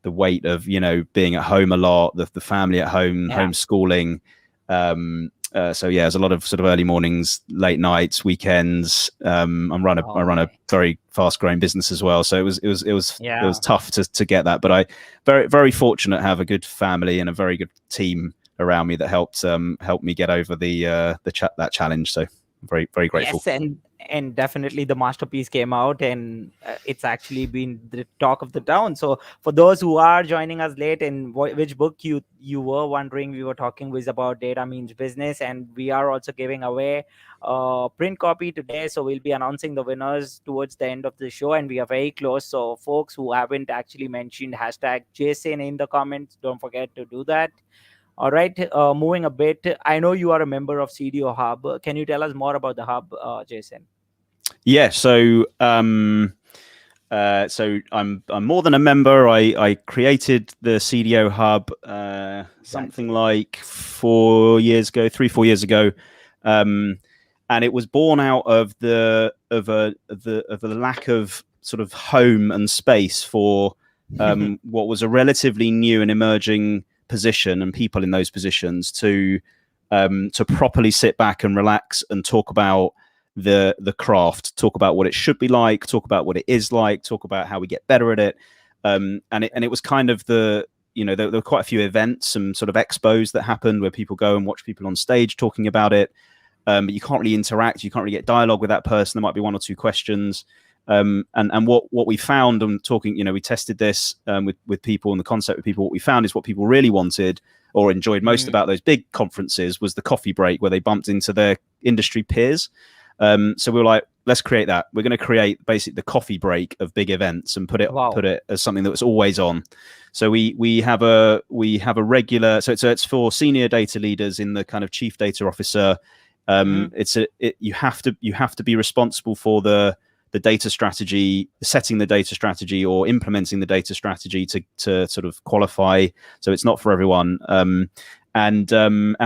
weight of being at home a lot, the family at home, homeschooling. There's a lot of sort of early mornings, late nights, weekends. I run a very fast growing business as well, so it was tough to get that. But I very, very fortunate to have a good family and a very good team around me that helped me get over that challenge. So very, very grateful. Yes, and definitely the masterpiece came out, and it's actually been the talk of the town. So for those who are joining us late, and which book you were wondering, we were talking was about Data Means Business, and we are also giving away print copy today. So we'll be announcing the winners towards the end of the show, and we are very close. So folks who haven't actually mentioned hashtag Jason in the comments, don't forget to do that. All right, moving a bit. I know you are a member of CDO Hub. Can you tell us more about the hub, Jason? Yeah, so I'm more than a member. I created the CDO Hub something like 4 years ago, 3-4 years ago, and it was born out of the lack of sort of home and space for what was a relatively new and emerging position and people in those positions to properly sit back and relax and talk about the craft, talk about what it should be like, talk about what it is like, talk about how we get better at it. And it was kind of there were quite a few events, some sort of expos that happened where people go and watch people on stage talking about it. But you can't really interact, you can't really get dialogue with that person. There might be one or two questions. And what we found and talking, we tested this with people and the concept with people. What we found is what people really wanted or enjoyed most about those big conferences was the coffee break where they bumped into their industry peers. So we were like, let's create that. We're going to create basically the coffee break of big events and put it as something that was always on. So we have a regular. So it's for senior data leaders in the kind of chief data officer. You have to be responsible for the data strategy, setting the data strategy or implementing the data strategy to sort of qualify. So it's not for everyone. And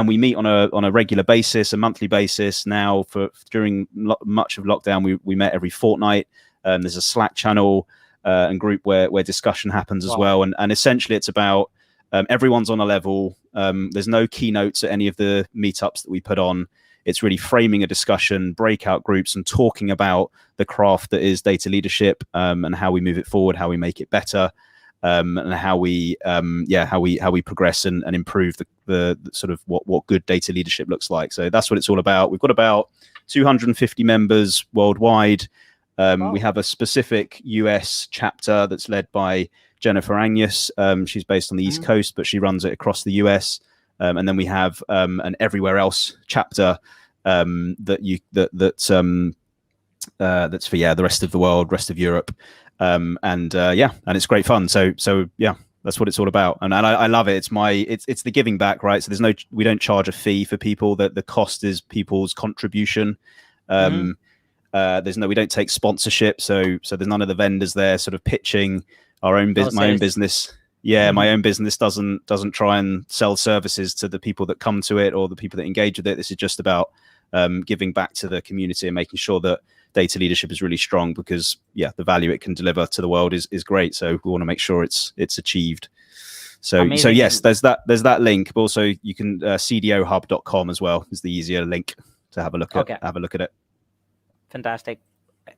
we meet on a regular basis, a monthly basis now. During much of lockdown, we met every fortnight. There's a Slack channel and group where discussion happens as well. And essentially, it's about everyone's on a level. There's no keynotes at any of the meetups that we put on. It's really framing a discussion, breakout groups, and talking about the craft that is data leadership and how we move it forward, how we make it better. And how we progress and improve the sort of what good data leadership looks like. So that's what it's all about. We've got about 250 members worldwide. We have a specific US chapter that's led by Jennifer Agnes. She's based on the East Coast, but she runs it across the US. And then we have an everywhere else chapter that's for the rest of the world, rest of Europe. And it's great fun. So that's what it's all about. And I love it. It's the giving back, right? So we don't charge a fee for people. That the cost is people's contribution. We don't take sponsorship, so there's none of the vendors there sort of pitching our own business. My own business, my own business doesn't try and sell services to the people that come to it or the people that engage with it. This is just about giving back to the community and making sure that data leadership is really strong, because the value it can deliver to the world is great. So we want to make sure it's achieved. So yes, there's that link, but also you can cdohub.com as well is the easier link to have a look at it. Fantastic.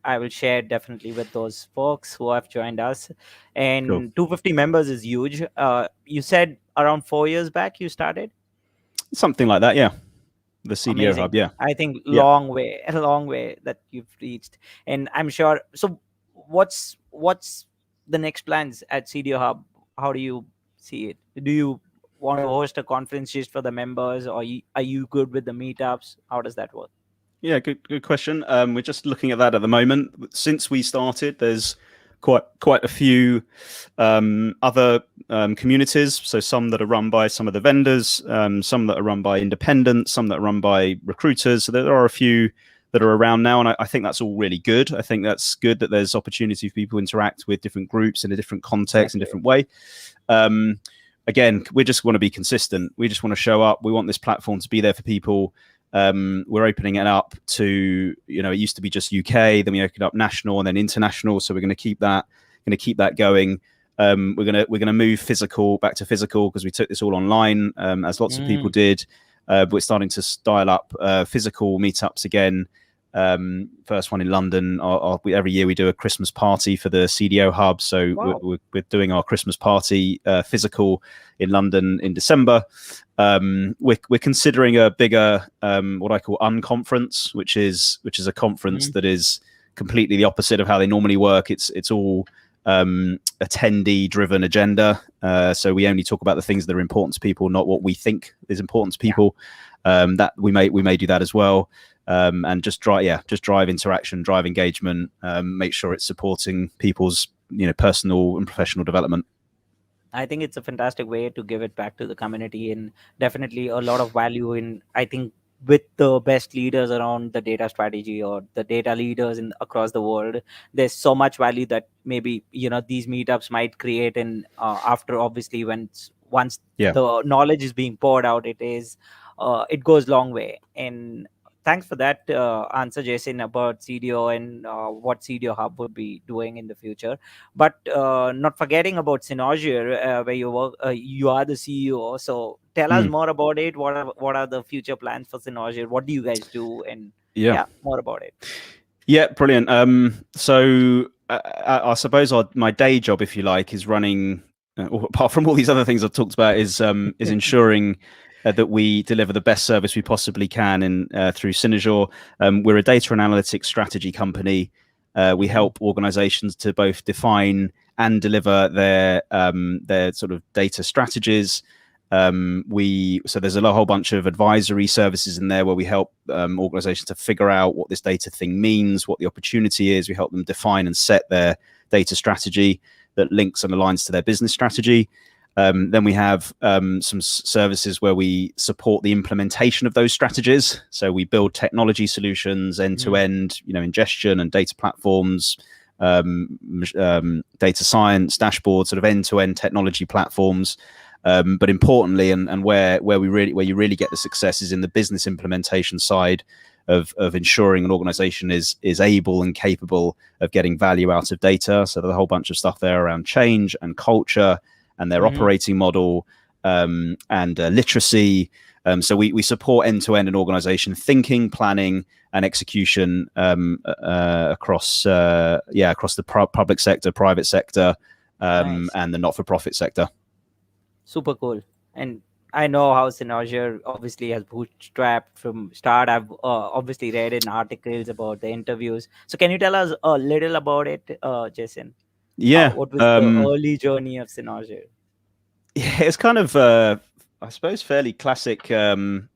I will share definitely with those folks who have joined us. And cool. 250 members is huge. You said around 4 years back you started? Something like that, yeah. The CDO Amazing. Hub, yeah. I think a long way that you've reached. And I'm sure. So what's the next plans at CDO Hub? How do you see it? Do you want to host a conference just for the members, or are you good with the meetups? How does that work? Yeah, good question. We're just looking at that at the moment. Since we started, there's quite a few other communities. So some that are run by some of the vendors, some that are run by independents, some that are run by recruiters. So there are a few that are around now, and I think that's all really good. I think that's good that there's opportunity for people to interact with different groups in a different context, in a different way. Again, we just want to be consistent. We just want to show up. We want this platform to be there for people. We're opening it up to, it used to be just UK, then we opened up national and then international. So we're going to keep that going. We're going to move back to physical, because we took this all online, as lots of people did. We're starting to dial up physical meetups again. First one in London. Every year we do a Christmas party for the CDO Hub. So wow. we're doing our Christmas party physical in London in December. We're considering a bigger what I call unconference, which is a conference that is completely the opposite of how they normally work. It's all attendee driven agenda. So we only talk about the things that are important to people, not what we think is important to people. That we may do that as well. And just drive interaction, drive engagement, make sure it's supporting people's personal and professional development. I think it's a fantastic way to give it back to the community, and definitely a lot of value in, I think, with the best leaders around the data strategy or the data leaders across the world. There's so much value that maybe these meetups might create, and after obviously once the knowledge is being poured out, it goes a long way. And thanks for that answer, Jason, about CDO and what CDO Hub would be doing in the future. But not forgetting about Cynozure, where you work, you are the CEO. So tell us more about it. What are the future plans for Cynozure? What do you guys do? And more about it. Yeah, brilliant. So I suppose my day job, if you like, is running. Apart from all these other things I've talked about, is ensuring that we deliver the best service we possibly can through Cynozure. We're a data and analytics strategy company. We help organizations to both define and deliver their sort of data strategies. So there's a whole bunch of advisory services in there where we help organizations to figure out what this data thing means, what the opportunity is. We help them define and set their data strategy that links and aligns to their business strategy. Then we have some services where we support the implementation of those strategies. So we build technology solutions end-to-end, ingestion and data platforms, data science, dashboards, sort of end-to-end technology platforms. But importantly, and where you really get the success is in the business implementation side of ensuring an organization is able and capable of getting value out of data. So there's a whole bunch of stuff there around change and culture and their operating model, and literacy. So we support end-to-end an organization thinking, planning, and execution across the public sector, private sector, Nice. and the not-for-profit sector. Super cool. And I know how Synology obviously has bootstrapped from start. I've obviously read in articles about the interviews. So can you tell us a little about it, Jason? Yeah. What was the early journey of Synology? Yeah, it's kind of, I suppose, fairly classic sort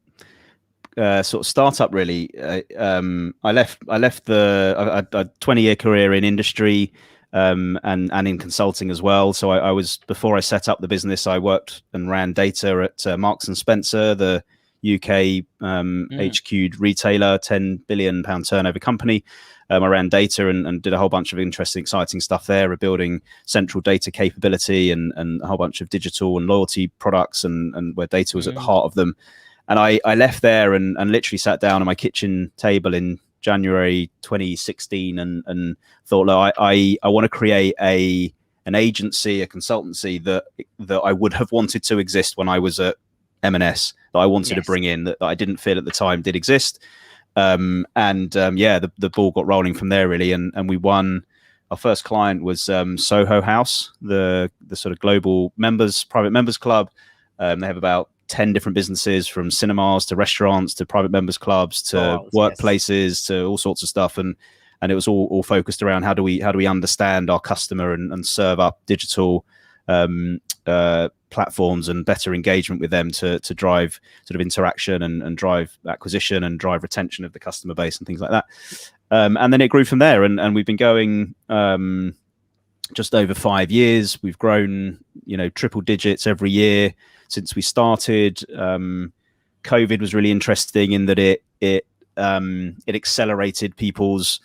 of startup, really. I left a 20-year career in industry and in consulting as well. So before I set up the business, I worked and ran data at Marks and Spencer, the UK HQ'd retailer, £10 billion turnover company. I ran data and did a whole bunch of interesting, exciting stuff there. We're building central data capability and a whole bunch of digital and loyalty products, and where data was at the heart of them. And I left there and literally sat down at my kitchen table in January 2016 and thought, look, I want to create an agency, a consultancy that I would have wanted to exist when I was at M&S, that I wanted to bring in, that I didn't feel at the time did exist. The ball got rolling from there, really, and we won. Our first client was Soho House, the sort of global private members club. They have about 10 different businesses, from cinemas to restaurants to private members clubs to workplaces to all sorts of stuff, and it was all focused around how do we understand our customer and serve up digital platforms and better engagement with them to drive sort of interaction and drive acquisition and drive retention of the customer base and things like that. And then it grew from there, and we've been going just over 5 years. We've grown, triple digits every year since we started. COVID was really interesting in that it accelerated people's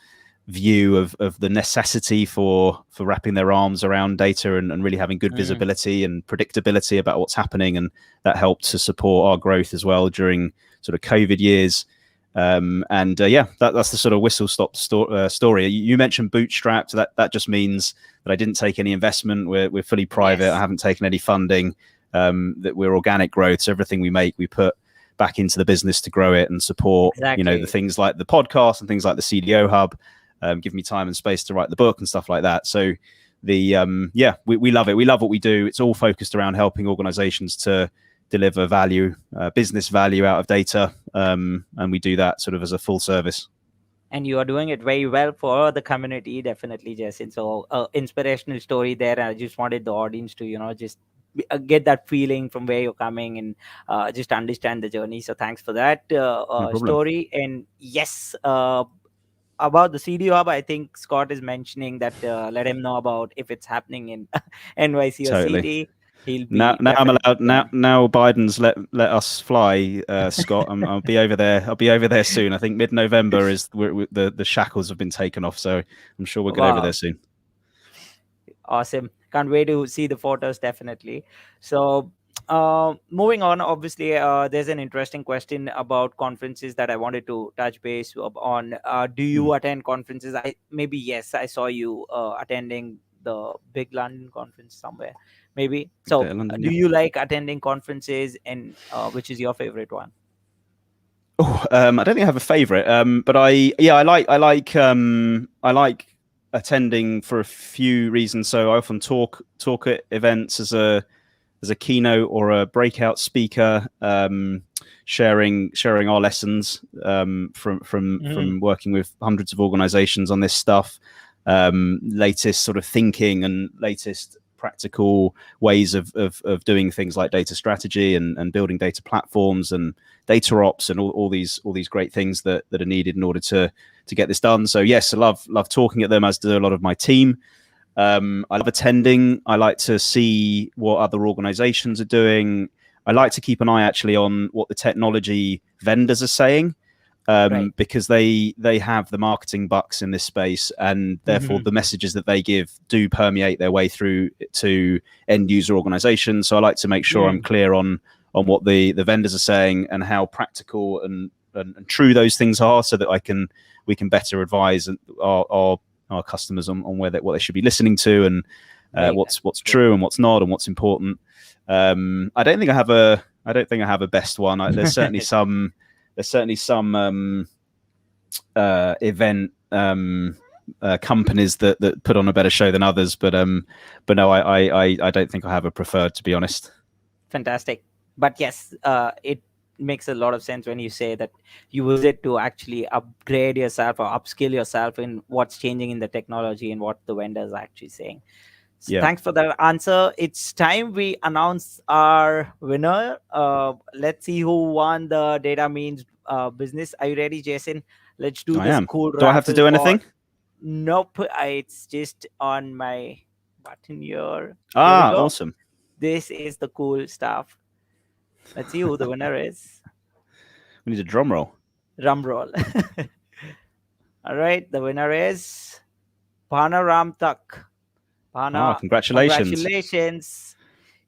view of the necessity for wrapping their arms around data and really having good visibility and predictability about what's happening, and that helped to support our growth as well during sort of COVID years. That's the sort of whistle stop story. You mentioned bootstrapped. That just means that I didn't take any investment. We're fully private. Yes. I haven't taken any funding. That we're organic growth. So everything we make, we put back into the business to grow it and support. The things like the podcast and things like the CDO hub. Give me time and space to write the book and stuff like that. So we love it. We love what we do. It's all focused around helping organizations to deliver value, business value out of data. And we do that sort of as a full service. And you are doing it very well for the community, definitely, Jason. So inspirational story there. I just wanted the audience to, just get that feeling from where you're coming and just understand the journey. So thanks for that story. And yes, about the CDO hub, I think Scott is mentioning that let him know about if it's happening in NYC or CD. He'll be now I'm allowed. Now Biden's let us fly, Scott. I'll be over there. I'll be over there soon. I think mid-November is the shackles have been taken off, so I'm sure we'll get over there soon. Awesome! Can't wait to see the photos. Definitely. So moving on, obviously, there's an interesting question about conferences that I wanted to touch base on. Do you attend conferences? Yes, I saw you attending the big London conference somewhere. Maybe. So do you like attending conferences, and which is your favorite one? I don't think I have a favorite, but I like attending for a few reasons. So I often talk at events as a keynote or a breakout speaker, sharing our lessons from working with hundreds of organizations on this stuff, latest sort of thinking and latest practical ways of doing things like data strategy and building data platforms and data ops and all these great things that are needed in order to get this done. So yes, I love talking at them, as do a lot of my team. I love attending. I like to see what other organizations are doing. I like to keep an eye actually on what the technology vendors are saying, because they have the marketing bucks in this space, and therefore the messages that they give do permeate their way through to end user organizations. So I like to make sure I'm clear on what the vendors are saying and how practical and true those things are, so that we can better advise our customers on what they should be listening to and what's true and what's not and what's important. I don't think I have a best one. There's certainly some event companies that put on a better show than others, but no, I don't think I have a preferred, to be honest. Fantastic. But yes, it makes a lot of sense when you say that you use it to actually upgrade yourself or upskill yourself in what's changing in the technology and what the vendors are actually saying. So thanks for that answer. It's time we announce our winner. Let's see who won the Data Means business. Are you ready, Jason? Let's do this cool. Do I have to do anything? Nope. It's just on my button here. Awesome. This is the cool stuff. Let's see who the winner is. We need a drum roll. Drum roll. All right, the winner is Panaram Tak. Ah, Pana, congratulations. congratulations.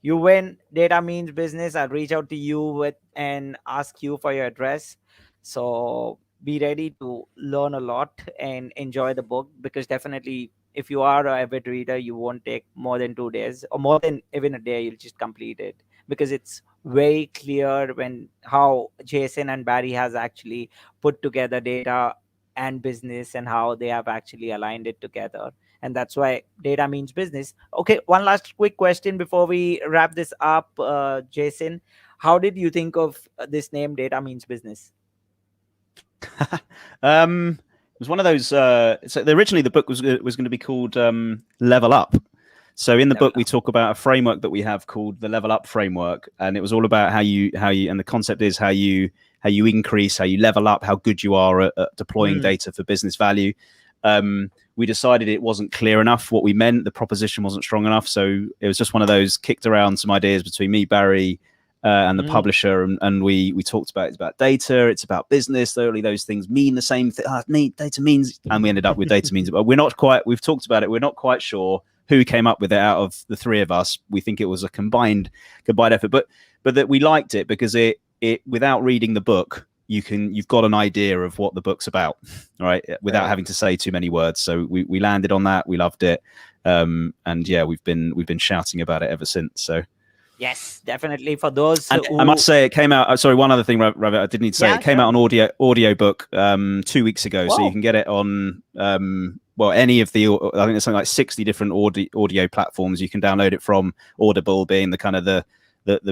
You win. Data means business. I'll reach out to you with and ask you for your address. So be ready to learn a lot and enjoy the book, because definitely if you are a avid reader, you won't take more than 2 days or more than even a day. You'll just complete it, because it's very clear when how Jason and Barry has actually put together data and business and how they have actually aligned it together. And that's why data means business. Okay, one last quick question before we wrap this up, Jason. How did you think of this name, data means business? It was one of those. So originally the book was going to be called Level Up. So in the Level book we up. talk about a framework that we have called the Level Up framework, and it was all about how you and the concept is how you increase, how you level up, how good you are at deploying Mm, data for business value. We decided it wasn't clear enough what we meant. The proposition wasn't strong enough, so it was just one of those kicked around some ideas between me, Barry, and the mm. publisher, and we talked about it's about data, it's about business. Only those things mean the same thing. Data means, and we ended up with data means. But we're not quite. We've talked about it. We're not quite sure who came up with it out of the three of us. We think it was a combined effort, but that we liked it because it without reading the book, you've got an idea of what the book's about, right? Without having to say too many words. So we landed on that. We loved it, and yeah, we've been shouting about it ever since. So. Yes, definitely. For those And I who, must say, it came out. Sorry, one other thing, Ravit, I did need to say, yeah, it came sure. out on audio book 2 weeks ago, so you Wow. can get it on any of the. I think there's something like 60 different audio platforms you can download it from. Audible being the kind of the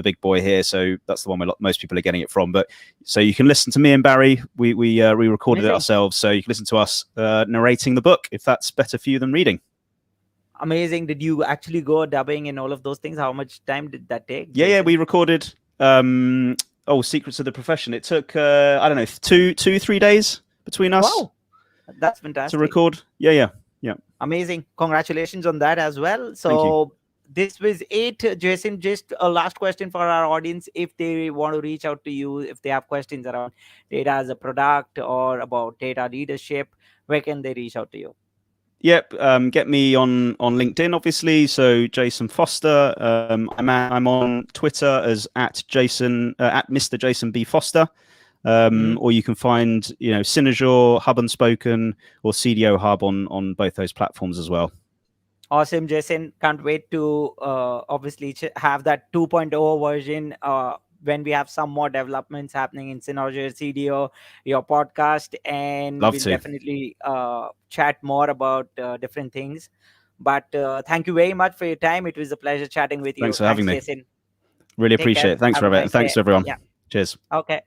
big boy here, so that's the one where most people are getting it from. But so you can listen to me and Barry. We recorded it Amazing. ourselves, so you can listen to us narrating the book if that's better for you than reading. Amazing. Did you actually go dubbing and all of those things? How much time did that take, Yeah, Jason? we recorded. Secrets of the Profession. It took I don't know 3 days between us Wow, that's to fantastic. record. Yeah. Amazing. Congratulations on that as well. Thank you. So this was it, Jason. Just a last question for our audience. If they want to reach out to you, if they have questions around data as a product or about data leadership, where can they reach out to you? Yep. Get me on LinkedIn, obviously. So Jason Foster. I'm on Twitter as at Mr. Jason B Foster. Or you can find Cynozure, Hub and Spoken, or CDO Hub on both those platforms as well. Awesome, Jason. Can't wait to obviously have that 2.0 version when we have some more developments happening in Synology, CDO, your podcast, and Love we'll to. definitely chat more about different things. But thank you very much for your time. It was a pleasure chatting with Thanks you. for having Thanks, me. Jason. Really Take care. appreciate it. Thanks, Have a Ravit, and nice thanks day. to everyone. Yeah. Cheers. Okay.